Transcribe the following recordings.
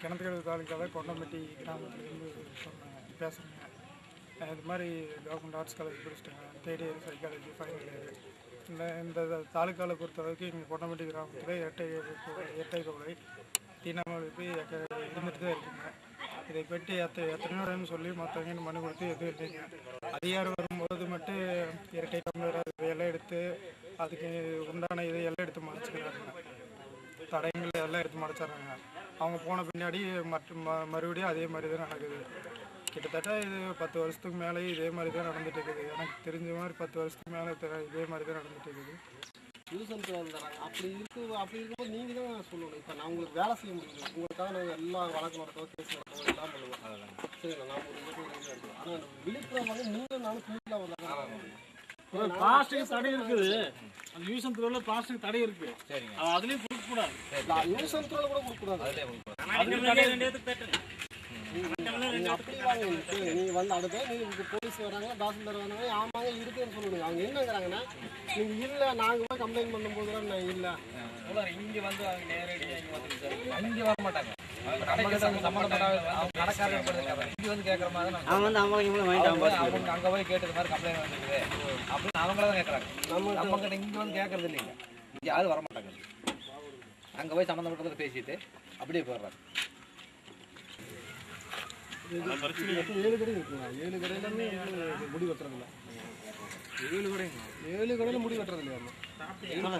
கிணத்துக்கடவு தாலுக்காவில் கொண்டம்பட்டி கிராமத்துலேருந்து பேசுகிறேங்க. இது மாதிரி கவர்மெண்ட் ஆர்ட்ஸ் காலேஜ் படிச்சிட்டேங்க. 3rd year psychology, final year. இந்த தாலுக்காவில் பொறுத்தளவுக்கு எங்கள் கொண்டம்பட்டி கிராமத்தில் இரட்டை கொலை தீனாமொழி இருந்துட்டு தான் இருக்குங்க. இதை பற்றி எத்தனையோ டைம் சொல்லி மற்றவங்க மனு கொடுத்து எதுவும் இல்லைங்க. அதிகாரம் வரும்போது மட்டும் இரட்டை டம்ளர் இதையெல்லாம் எடுத்து அதுக்கு உண்டான இதையெல்லாம் எடுத்து மறைச்சிக்கிறாங்க. தடயங்கள் எல்லாம் எடுத்து மறைச்சிட்றாங்க. அவங்க போன பின்னாடி மறுபடியும் அதே மாதிரி தான் நடக்குது. கிட்டத்தட்ட இது 10 வருஷத்துக்கு மேலே இதே மாதிரி தான் நடந்துட்டு இருக்குது. எனக்கு தெரிஞ்ச மாதிரி 10 வருஷத்துக்கு மேலே இதே மாதிரி தான் நடந்துட்டு இருக்குது. அப்படி இருக்கும்போது நீங்கள் தான் சொல்லணும். இப்போ நான் உங்களுக்கு வேலை செய்ய முடியும், உங்களுக்காக நாங்கள் எல்லா வழக்கு நடத்தோம், கேஸ் நடத்தோம், எல்லாம் பண்ணுவோம். சரிங்களா, நான் ஒரு இருக்கும். ஆனால் விழுப்புரம் வந்து 3 நாள் ஃபுல்லாக வந்தாங்க. பிளாஸ்டிக் தடை இருக்குது. அந்த யூஸ் அண்ட் த்ரோல பிளாஸ்டிக் தடை இருக்கு. சரிங்க, அதுலயும் கொடுக்க கூடாது. யூஸ் அண்ட் த்ரோல கூட கொடுக்க கூடாது. அப்படி வாங்க, நீங்க வந்து அடுத்த நீங்க போலீஸ் வராங்க, தாசில்தார் வராங்க, ஆமாங்க இருக்குன்னு சொல்லுங்க. அவங்க என்னங்கிறாங்கன்னா, நீங்க இல்ல நாங்க போய் கம்ப்ளைண்ட் பண்ணும்போது நான் இல்ல இங்க வந்து அவங்க நேரடியா இங்க வர மாட்டாங்க. அங்க போய் கேட்டது மாதிரி கம்ப்ளைண்ட் வந்துருக்குது அப்படின்னு அவங்களதான் கேட்கறாங்க. நம்ம கிட்ட இங்க வந்து கேட்கறது இல்லைங்க. இங்க யாரும் வர மாட்டாங்க. அங்க போய் சம்பந்தப்பட்டதை பேசிட்டு அப்படியே போயிடுறாங்க. 7 கடை இருக்குங்க. 7 கடையிலுமே முடி வெட்டுறதில்ல. 7 கடையில முடி வெட்டுறது இல்லையா?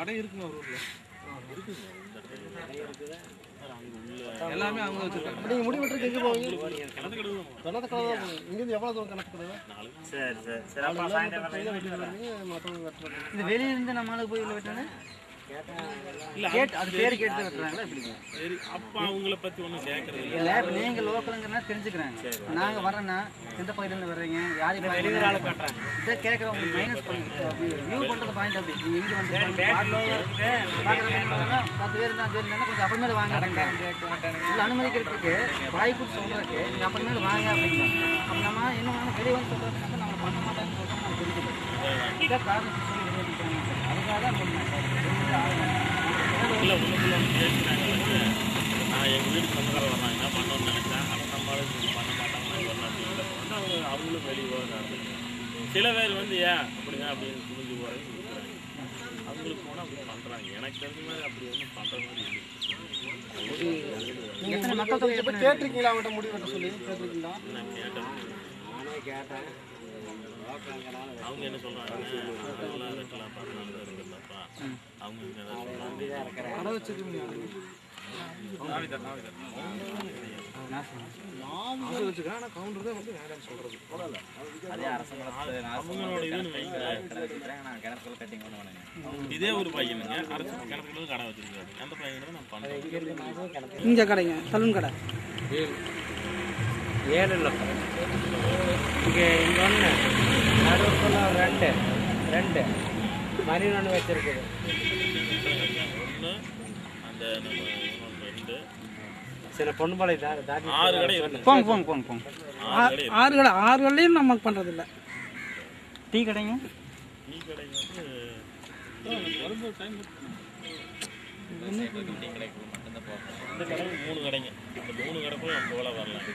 கடை இருக்குங்க ஒரு ஊர்ல. எல்லாமே அவங்க வச்சிருக்காங்க. நீங்க முடி வெட்டுறதுக்கு எங்க போவீங்க? கிணத்துக்கடவு தான் போவீங்க. இங்கிருந்து எவ்வளவு தூரம் கிணத்துக்கடவு? இந்த வெளியில இருந்து நம்மளால போய் வெட்டுறாங்க. அது பேரு கேட்டு வெட்டுறாங்களா? சரி, அப்ப அவங்கள பத்தி ஒன்றும் கேட்கறது இல்லை. நீங்க லோக்கலுங்கன்னா தெரிஞ்சுக்கிறாங்க. நாங்க வரேன்னா எந்த பகுதியில வர்றீங்க, யாரையும் இதை கேட்கறவங்க மைனஸ் பண்ணி வியூ பண்றது பாயிண்ட். அப்படி நீங்க இங்க வந்து 10 பேர் இருந்தா கொஞ்சம் அப்புறமேல வாங்க. இல்லை அனுமதிக்கிறதுக்கு வாய் கூட்டு சொல்றதுக்கு நீங்க அப்புறமேல வாங்க அப்படிங்கிறாங்க. அப்ப நம்ம என்ன வெளியே வந்து சொல்றதுக்கு நம்ம பண்ண மாட்டோம்னு சொல்றோம். நம்ம தெரிஞ்சுக்கிறோம். இதை காரணம் சொல்லி வெளியேற்றிக்கிறாங்க. அதுக்காக தான் இல்லை உள்ளுக்குள்ள பேசுகிறாங்க. நான் எங்கள் வீட்டுக்கு சொந்தக்கார வர்றாங்க, என்ன பண்ணணும்னு நினைச்சேன். அடுத்த மாதிரி பண்ண மாட்டாங்க வரணும் அப்படிங்கிறப்ப வந்து அவங்களும் வெளியே போகிறாங்க. சில பேர் வந்து ஏன் அப்படிங்க அப்படின்னு புரிஞ்சு போகிறது கொடுக்குறாங்க. அவங்களுக்கு போனால் அப்படி பண்ணுறாங்க. எனக்கு தெரிஞ்ச மாதிரி அப்படி ஒன்றும் பண்ணுற மாதிரி இல்லை. எத்தனை மக்கள் தொகை கேட்டிருக்கீங்களா? அவங்கள்ட்ட முடி வெட்ட சொல்லி கேட்டிருக்கீங்களா? நான் கேட்டேன். அவங்க என்ன சொல்கிறாங்க, அதெல்லாம் வெட்டலாம் 14 தான் இருக்குல்லப்பா. அவங்க என்ன சொல்கிறாங்க, கடை வச்சுருக்கீங்க கவுண்டர் தான் வந்து வேண்டாம்னு சொல்றது. அவங்களோட இதுன்னு வைங்க. இதே ஒரு பையனுங்க அரசு கிணத்துக்கு கடை வச்சிருக்காரு. அந்த பையன் நான் பண்ணுறேன். இங்கே கடைங்க சலூன் கடை 7 இல்லை. இங்கே ஒன்று நடுவுக்குள்ள 2 மணி ஒன்று வச்சிருக்குது. ஒன்று அந்த நம்ம 2 சில பொண்ணுபாளை தாண்டி 6 கடை இருக்கு. போங்க 6 கடை. 6 கடையும் நமக்கு பண்ணுறதில்ல. டீ கடைங்க. டீ கடைங்க வந்து வரும்போது டைம் இந்த கடை 3 கடைங்க. இந்த 3 கடைக்கும் நம்ம போல வரலாம்.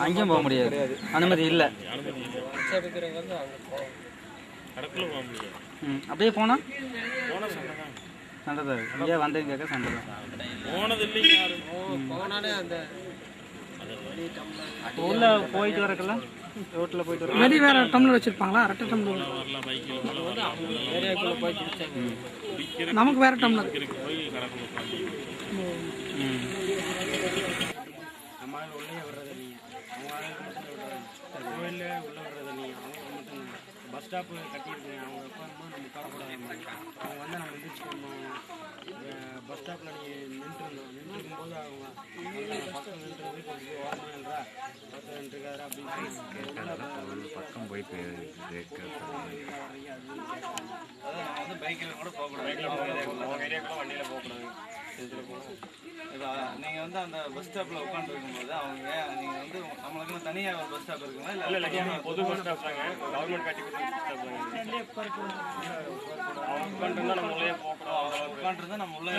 அங்கேயும் போக முடியாது, அனுமதி இல்லை. அனுமதி இல்லை. கடைக்குள்ள போக முடியாது. அப்படியே போனா சண்டைதான். நல்லது. ஐயா வந்தேன்னு கேட்க சண்டை தான். போனது இல்லைங்க யாரும். போனாலே அந்த உள்ள போயிட்டு வரக்கெல்லாம் ரோட்டில் போயிட்டு வர வெளியே வேற டம்ளர் வச்சிருப்பாங்களா? ரெட்டை டம்ளர். வரலாம் பைக்கில் நமக்கு வேற டம்ளர் போய் கடைக்குள்ள உட்காந்து நம்ம உள்ளே வர்றது இல்லைங்க. அவங்க கோயிலில் உள்ளே வர்றது இல்லைங்க. அவங்க மட்டும் பஸ் ஸ்டாப்பு கட்டியிருக்குங்க. அவங்க உட்காரும்போது நம்ம உட்காரக்கூடாது. அவங்க வந்து நம்ம எந்திரிச்சு பண்ணோம். பஸ் ஸ்டாப்பில் நின்றுருக்கும்போது அவங்க பக்கம் நின்றுறது கொஞ்சம் ஓரமாக இல்லைடா பக்கம் நின்றுருக்காரு அப்படின்னு பக்கம் போயிட்டு வந்து பைக்கில் கூட போகக்கூடாது. ஏரியாக்குள்ள வண்டியில் போகக்கூடாது. இப்போ நீங்கள் வந்து அந்த பஸ் ஸ்டாப்பில் உட்காந்துருக்கும்போது அவங்க நீங்கள் வந்து நம்மளுக்கு தனியாக ஒரு பஸ் ஸ்டாப் இருக்குங்களா? இல்லை பொது பஸ் ஸ்டாப் தாங்க. கவர்மெண்ட் கட்டி கொடுத்த பஸ் ஸ்டாப் தாங்க. உட்காந்துருந்தா நம்ம உள்ளே போகக்கூடாது. உட்காந்துருந்தா நம்ம உள்ளே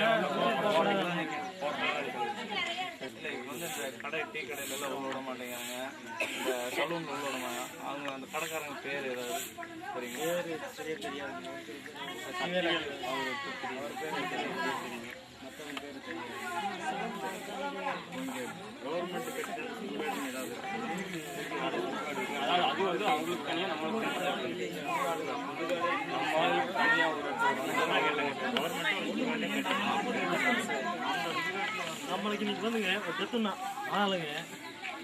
போகக்கூடாது. இல்லை இப்போ வந்து இந்த கடை டீ கடையிலலாம் உள்ள விட மாட்டேங்கிறாங்க, இந்த சலூன் உள்ள விட மாட்டாங்க. அவங்க அந்த கடைக்காரங்க பேர் ஏதாவது சரிங்க? பேர் சரியாக தெரியாதுங்க. அவர் பேர் தெரியும், மற்றவங்க பேர் தெரியும். கவர்மெண்ட் கட்டிட சுடுகாடுன்னு ஏதாவது அதாவது அது வந்து அவங்களுக்கு தனியாக நம்மளுக்கு தனியாக ஒரு நம்மளுக்கு இன்னைக்கு வந்துங்க செத்துனா ஆளுங்க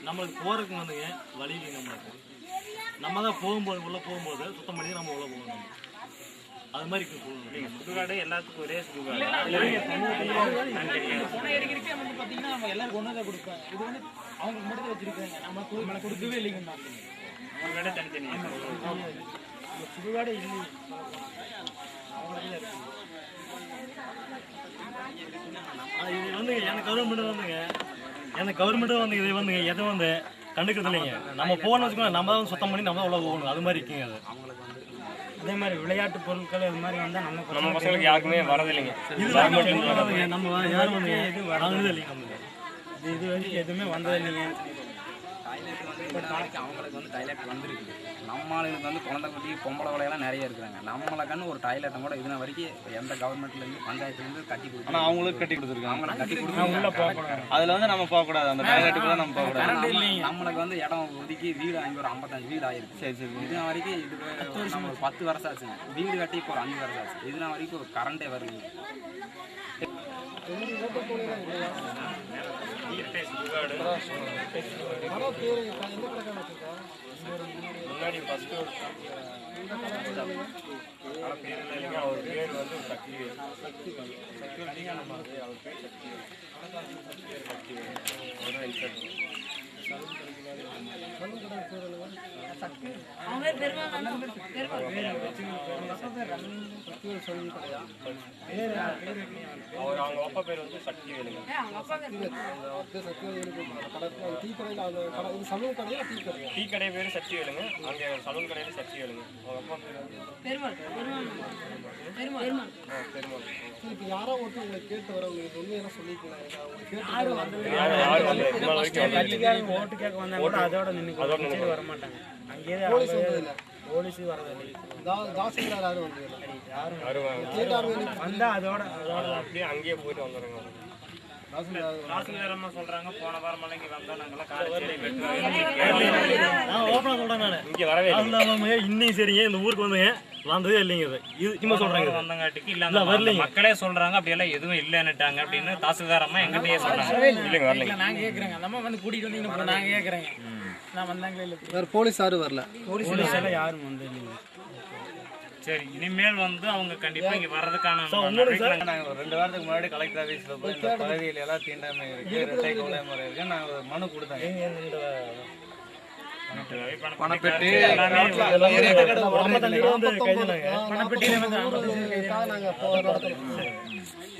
நம்மளுக்கு போகிறதுக்கு வந்துங்க வழி இல்லை. நம்மளுக்கு நம்ம தான் போகும்போது உள்ளே போகும்போது சுத்தம் பண்ணி நம்ம உள்ளே போகணும். அது மாதிரி நீங்கள் சுடுகாடு எல்லாத்துக்கும் ஒரே சுடுகாடு பார்த்தீங்கன்னா நம்ம எல்லாருக்கும் ஒன்றா தான் கொடுப்பேன். இது வந்து அவங்க மட்டும் தான் வச்சிருக்காங்க, நம்மளை கொடுக்கவே இல்லைங்கண்ணா. சுடுகாடே தனித்தனியாக சுடுகாடே இல்லை. இது வந்து எனக்கு கவர்மெண்ட் வந்துங்க இது வந்துங்க எதுவும் வந்து கண்டுக்கிறது இல்லைங்க. நம்ம போகணும்னு வச்சுக்கோங்க, நம்ம தான் சுத்தம் பண்ணி நம்ம தான் உள்ள போகணும். அது மாதிரி இருக்குங்க. அது அதே மாதிரி விளையாட்டு பொருட்கள் இது மாதிரி வந்தால் நம்ம பசங்களுக்கு யாருக்குமே வரதில்லைங்க. நம்ம யாரும் வந்து வாங்கினது இல்லைங்க. நம்மளுக்கு இது வரைக்கும் எதுவுமே வந்தது இல்லைங்க. டாய்லெட் வந்து இப்போ நாளைக்கு அவங்களுக்கு வந்து டாய்லெட் வந்துருக்குது. நம்ம ஆளுங்களுக்கு வந்து குழந்தை குட்டி பொம்பளை வளையெல்லாம் நிறைய இருக்கிறாங்க. நம்மளுக்குன்னு ஒரு டாய்லெட்டை கூட இதுன வரைக்கும் எந்த கவர்மெண்ட்லேருந்து பஞ்சாயத்துலேருந்து கட்டி கொடுத்து ஆனால் அவங்களுக்கு கட்டி கொடுத்துருக்காங்க. அவங்களுக்கு கட்டி கொடுத்து உள்ளே போகக்கூடாது, அதில் வந்து நம்ம போகக்கூடாது, அந்த டாய்லெட்டுக்கு தான் நம்ம போகக்கூடாது. நம்மளுக்கு வந்து இடம் ஒதுக்கி வீடு வாங்கி ஒரு 55 வீடு ஆயிருக்கு. சரி சரி. இதுன வரைக்கும் இது நம்ம 10 வருஷம் ஆச்சுங்க. வீடு கட்டி இப்போ ஒரு 5 வருஷம் ஆச்சு. இதுன வரைக்கும் ஒரு கரண்டே வருதுங்க. முன்னாடி ஃபஸ்ட்டு ஒரு ஆனால் பேர் இல்லைங்க. அவர் பேர் வந்து சக்திவேல். நம்ம அவர் பேர் சக்திவேல். அவர் இன்ஸ்பெக்டர். அவங்க அப்பா பேர் வந்து சக்திவேலுங்க. டீ கடை பேர் சக்திவேலுங்க. அங்கே சலூன் கடையில் சக்திவேலுங்க. அவங்க அப்பா பேர் பெருமாள். இப்போ யாரோ ஒருத்தர் உங்களை கேட்டு வரவங்க உண்மையெல்லாம் சொல்லிக்கலாம். ஓட்டு கேட்க வந்தாங்க அதோட நின்று வர மாட்டாங்க. அங்கேயே போலீஸ் வரதில்லை. தாசில்தார் யாரும் வந்து வந்தா அதோட அப்படியே அங்கேயே போயிட்டு வந்துடுங்க. தாசில்தாரம்மா சொல்கிறாங்க, போன வாரம் மலைக்கு வந்தால் நாங்கள்லாம் காலை ஓப்பனாக சொல்கிறேன் நான். இங்கே வரவே இல்லை இன்னைக்கு சரிங்க இந்த ஊருக்கு வந்துங்க வந்ததே இல்லைங்க. இது சும்மா சொல்கிறாங்க வந்தங்காட்டிக்கு இல்லை வரலைங்க. மக்களே சொல்கிறாங்க அப்படியெல்லாம் எதுவும் இல்லைன்னுட்டாங்க அப்படின்னு தாசில்தாரம்மா எங்கிட்டயே சொல்கிறாங்க. இல்லைங்க வரலைங்க. நாங்கள் கேட்குறேங்க, நம்ம வந்து கூட்டிகிட்டு வந்தீங்கன்னா நாங்கள் கேட்குறேங்க. நான் வந்தாங்களே இல்லை. வேறு போலீஸ் யாரும் வரல. போலீஸ் எல்லாம் யாரும் வந்து இல்லைங்க. சரி, இனிமேல் வந்து அவங்க கண்டிப்பாக இங்கே வர்றதுக்கான நாங்கள் ஒரு 2 வாரத்துக்கு முன்னாடி கலெக்டர் ஆஃபீஸில் போய் இந்த பகுதியில் எல்லாம் தீண்டாமை இருக்குது, இரட்டை கொலை முறை இருக்குது, நாங்கள் ஒரு மனு கொடுத்தாங்க. பணப்பெட்டி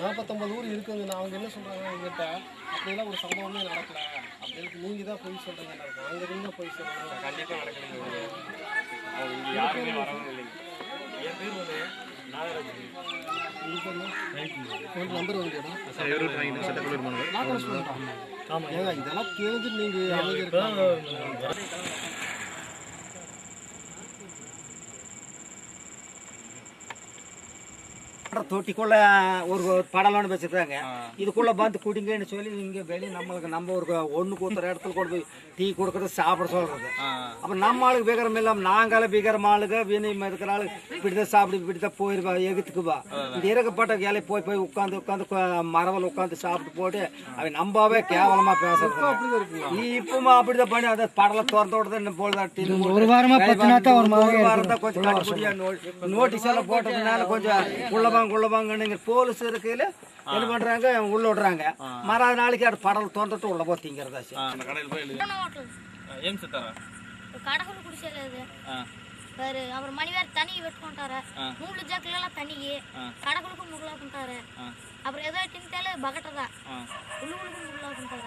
நாற்பத்தொம்பது ஊர் இருக்குங்க. அவங்க என்ன சொல்றாங்க எங்கிட்ட, அப்படிலாம் ஒரு சம்பவமே நடக்கல அப்படின்னு நீங்க தான் போய் சொல்றீங்க. அங்க இருந்தா போய் சொல்றாங்க. கண்டிப்பாக நடக்கலைங்க. அவங்க இங்கே யாருமே வரவும் இல்லைங்க. என் பேர் வந்து நாகராஜ். நம்பர் வந்து ஆமாம். ஏங்க இதெல்லாம் தெரிஞ்சு நீங்க அவங்க தொட்டிக்குள்ள ஒரு படலான்னு வச்சிருக்காங்க. இதுக்குள்ள பார்த்து குடிங்கன்னு சொல்லி இங்கே வெளியே நம்ம ஒரு ஒன்று கூத்துற இடத்துல கொண்டு போய் டீ கொடுக்கறது சாப்பிட சொல்றது. அப்போ நம்ம ஆளுக்கு பீகரம் இல்லாமல் நாங்களும் பீகரம் ஆளுங்க வீணம் இருக்கிற ஆளு இப்படிதான் சாப்பிடு இப்படிதான் போயிருவா எகுத்துக்குவா. இந்த இறக்கப்பட்ட வேலையை போய் உட்காந்து மரவல் உட்காந்து சாப்பிட்டு போட்டு அவன் நம்பாவே கேவலமா பேசுறது. இப்பவும் அப்படிதான் பண்ணி அதை படலை திறந்து விடுறது போல ஒரு வாரம் தான் கொஞ்சம் கட்டுப்படியா நோட்டீஸ் எல்லாம் போட்டதுனால கொஞ்சம் உள்ளவாங்க போலீஸ் இருக்கையில என்ன பண்றாங்க உள்ள விடுறாங்க. மறாத நாளைக்கு அது படல் தோன்றட்டு உள்ள போத்திங்கிறதா. ஏன் சுத்தாரா கடகுல குடிச்சது பாரு. அப்புறம் மணிவேர் தண்ணி வெட்டுಕೊಂటాರ. 3 ஜாக்கல தண்ணி கடகுலுக்கு முருளாకుంటారు. அப்புறம் ஏதோ தின்தேல பகட்டதா உள்ளுக்கு முருளாకుంటారు.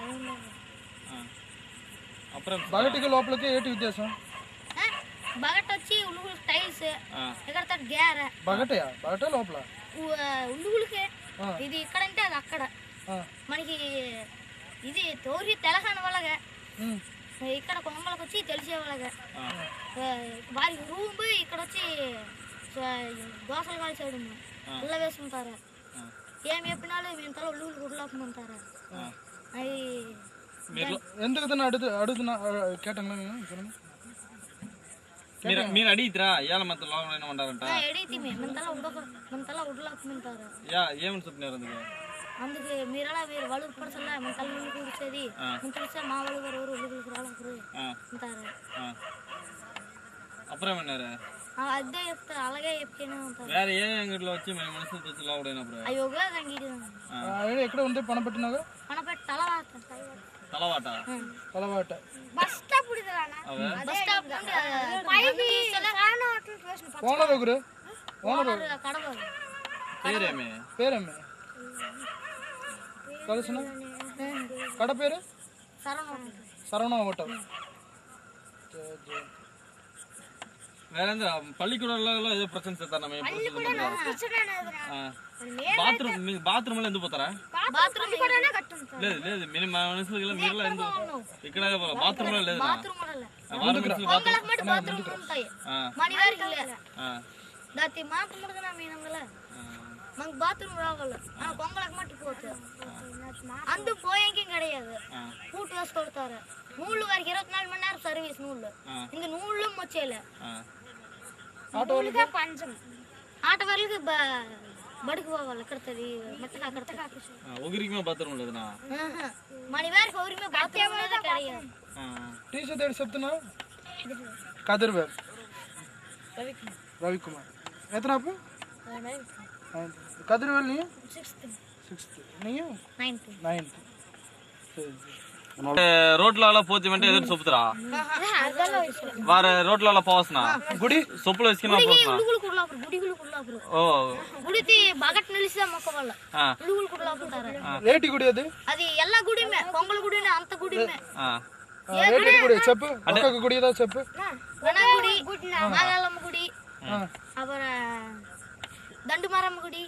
அப்புறம் பகட்டிக்கு లోపలికి ఏంటి వ్యత్యాసం? బగట్ వచ్చి ఉల్లుగులు టైల్స్ ఇక్కడ తట గ్యార బగటయా బగట లోపల ఉల్లుగులకి ఇది ఇక్కడ అంటే అది అక్కడ మనకి ఇది తోరి తెలంగాణ వాళ్ళగా ఇక్కడ కొంగలకు వచ్చి తెలిసే వాళ్ళగా వారి రూమ్ ఇక్కడ వచ్చి దోశలు కాల్చేయడం ఇళ్ళ వేసుకుంటారా ఏం చెప్పినాలు మేము తల ఉళ్ళు గుడ్లాకుంటారా అది ఎందుకు అడుగుతున్నా కేటంగా మీరు అడిగిరా ఇవాళ మన లోపల ఉంటారంట అడిగితే మన తల ఉడ్లాకుంటారా ఏమని చెప్పినారు అందుకే మీరలా మీరు వాళ్ళు పడసలా మన తల ఉళ్ళు కూర్చేది చూస్తే మా వాళ్ళు గారు ఉళ్ళు రాళ్ళకు ఉంటారు అప్పుడేమన్నారు అదే చెప్తారు అలాగే చెప్తూనే ఉంటారు వేరే ఏ అంగడిలో వచ్చి మేము మనసు తెచ్చి లోపడైనప్పుడు అవి ఒకలా అంగడి ఎక్కడ ఉంది పనపెట్టినాగా పనపెట్టి తలవాట bus stop bus stop owner ఒకరు పేరేమే కలిసిన కడ పేరు సరవణ హోటల్ வேற பள்ளிக்கூடம்ல ஏதோ பிரச்சனை சேர்த்தா நம்ம బాత్రూమ్ ఎందుకు పోతారా లేదు లేదు మనుషులు మీరు ఇక్కడ బాత్రూమ్ లేదు நமக்கு பாத்ரூம் ராகல ஆனா பொங்கலுக்கு மட்டும் போச்சு அந்த போயங்க கிடையாது கூட்டு வாஸ் கொடுத்தாரு நூல் வரைக்கும் 24 மணி நேரம் சர்வீஸ் நூல் இந்த நூலும் மொச்சையில ஆட்டோவுக்கு பஞ்சம் ஆட்டோ வரலுக்கு బడికి పోవాలి కడతది మట్టగా కడతగా ఒగిరికిమే బాత్రూమ్ లేదనా మణి వారికి ఒగిరిమే బాత్రూమ్ లేదు கிடையாது టీచర్ దగ్గర చెప్తున్నా కదిర్వేల్ రవికుమార్ ఎతనాపు 9th కదిర్వేల్ నీ 6th నీ 9th రోడ్ల పోతేమంటే ఎదురు చెప్తారా వారు రోడ్ల పోవస్తున్నా గుడి సొప్పులు వేసుకున్నా పోవస్తున్నా ఓ గుడితి బగట్ నిలిసే మొక్క వల్ల ఉడుగులు కుడలాపుతారు ఏటి గుడి అది ఎల్ల గుడిమే పొంగల్ గుడినే అంత గుడిమే ఏటి గుడి చెప్పు ఒక్కొక్క గుడి ఏదో చెప్పు గణ గుడి నాగలమ్మ గుడి అపురం దండుమరమ్మ గుడి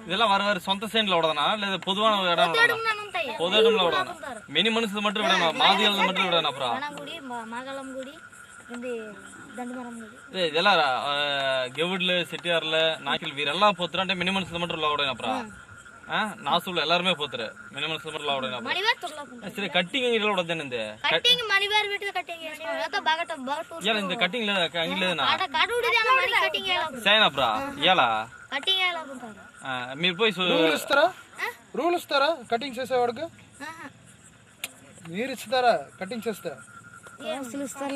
இதெல்லாம் வர வர சொந்த சேன்ல விடனா இல்ல பொதுவான இடம் பொது இடம்ல விடனா மினி மனுஷது மட்டும் விடணும் மாதியல்ல மட்டும் விடணும் அப்புறம் கணகுடி மாகலம் குடி இந்த దండమరం గుడి இதெல்லாம் கெவுட்ல செட்டியார்ல நாக்கில் வீரெல்லாம் போத்துறாண்டே மினி மனுஷது மட்டும் விடணும் அப்புறம் நாசுல எல்லாரும் போத்துற மினி மனுஷது மட்டும் விடணும் மணிவார் துறலாம் சரி கட்டிங் இங்க விடதேன இந்த கட்டிங் மணிவார் வீட்ல கட்டிங் ஏதோ பகட்ட பகட்டூர் ஏல இந்த கட்டிங்ல அங்கலனா அட கடுடிதான மணி கட்டிங் ஏல சேனா அப்புறம் ஏல కటింగ్ ఎలా ఉంటారు మీరు పోయి రూల్ ఇస్తారా కటింగ్ చేసేవాడికి మీరు ఇస్తారా కటింగ్ చేస్తా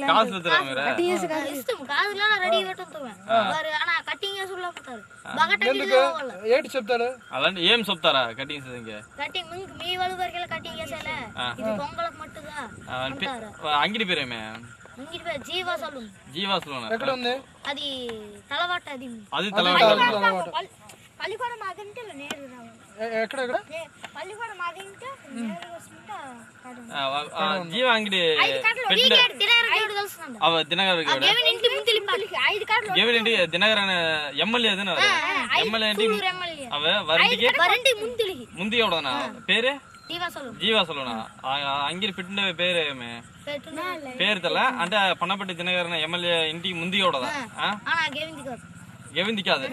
காசு இస్తారా మీరు ఇస్తాం కాదులా రెడీ పెట్టుతాం మరి అన్న కటింగ్ చేస్తులా పోతారు బగట ఏంటి చెప్తారు అలాంటి ఏం చెప్తారా కటింగ్ చేసేంగే కటింగ్ మీ వాళ్ళు వరకేలా కటింగ్ చేసేలా ఇది పొంగలకు మట్టుగా అంటారు అంగిడి పేరేమే అంగిడి పేరు జీవా సలూన్ జీవా సలూన్ ఎక్కడ ఉంది అది తలవాట అది తలవాట పల్లికోడ మాదంటే నేరు రావు ఎక్కడ ఎక్కడ పల్లికోడ మాదంటే నేరు వస్తుంటా జీవా అంగిడి అవ దినగర్ గేవిన్ ఇంటి దినగర్ అనే ఎమ్మెల్యే అదేనా ఎమ్మెల్యే ఇంటి అవ వరంటికి ముందు ఎవడనా పేరే జీవా సలూనా అంగిడి పెట్టిన పేరేమే పేరు తెల్ల అంటే పన్నపట్టి దినగర్ ఎమ్మెల్యే ఇంటికి ముందు ఎవడదా గేవింది కాదు